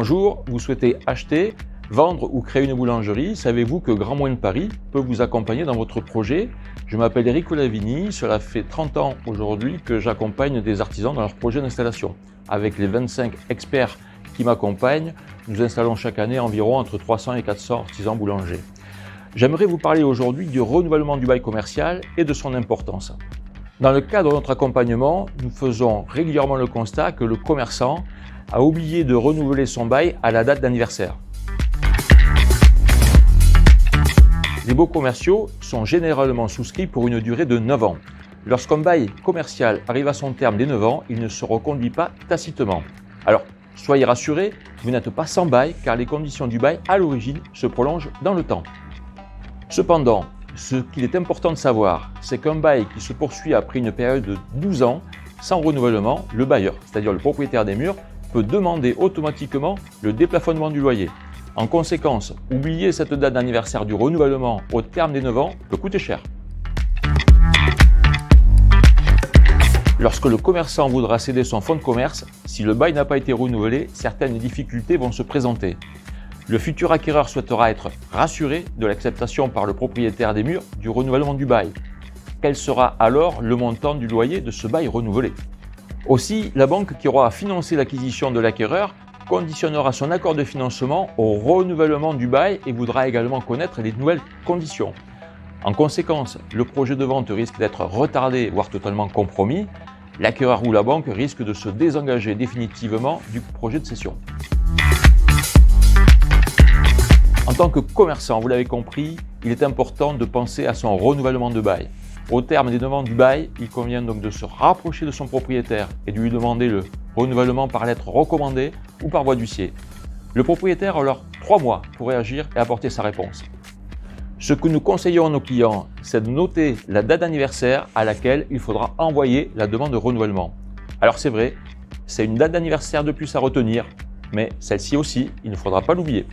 Bonjour, vous souhaitez acheter, vendre ou créer une boulangerie? Savez-vous que Grand Moulin de Paris peut vous accompagner dans votre projet? Je m'appelle Eric Lavigny, cela fait 30 ans aujourd'hui que j'accompagne des artisans dans leur projet d'installation. Avec les 25 experts qui m'accompagnent, nous installons chaque année environ entre 300 et 400 artisans boulangers. J'aimerais vous parler aujourd'hui du renouvellement du bail commercial et de son importance. Dans le cadre de notre accompagnement, nous faisons régulièrement le constat que le commerçant a oublié de renouveler son bail à la date d'anniversaire. Les baux commerciaux sont généralement souscrits pour une durée de 9 ans. Lorsqu'un bail commercial arrive à son terme des 9 ans, il ne se reconduit pas tacitement. Alors, soyez rassurés, vous n'êtes pas sans bail car les conditions du bail à l'origine se prolongent dans le temps. Cependant, ce qu'il est important de savoir, c'est qu'un bail qui se poursuit après une période de 12 ans sans renouvellement, le bailleur, c'est-à-dire le propriétaire des murs, peut demander automatiquement le déplafonnement du loyer. En conséquence, oublier cette date d'anniversaire du renouvellement au terme des 9 ans peut coûter cher. Lorsque le commerçant voudra céder son fonds de commerce, si le bail n'a pas été renouvelé, certaines difficultés vont se présenter. Le futur acquéreur souhaitera être rassuré de l'acceptation par le propriétaire des murs du renouvellement du bail. Quel sera alors le montant du loyer de ce bail renouvelé? Aussi, la banque qui aura financé l'acquisition de l'acquéreur conditionnera son accord de financement au renouvellement du bail et voudra également connaître les nouvelles conditions. En conséquence, le projet de vente risque d'être retardé, voire totalement compromis. L'acquéreur ou la banque risque de se désengager définitivement du projet de cession. En tant que commerçant, vous l'avez compris, il est important de penser à son renouvellement de bail. Au terme des 9 ans du bail, il convient donc de se rapprocher de son propriétaire et de lui demander le renouvellement par lettre recommandée ou par voie d'huissier. Le propriétaire a alors 3 mois pour réagir et apporter sa réponse. Ce que nous conseillons à nos clients, c'est de noter la date d'anniversaire à laquelle il faudra envoyer la demande de renouvellement. Alors c'est vrai, c'est une date d'anniversaire de plus à retenir, mais celle-ci aussi, il ne faudra pas l'oublier.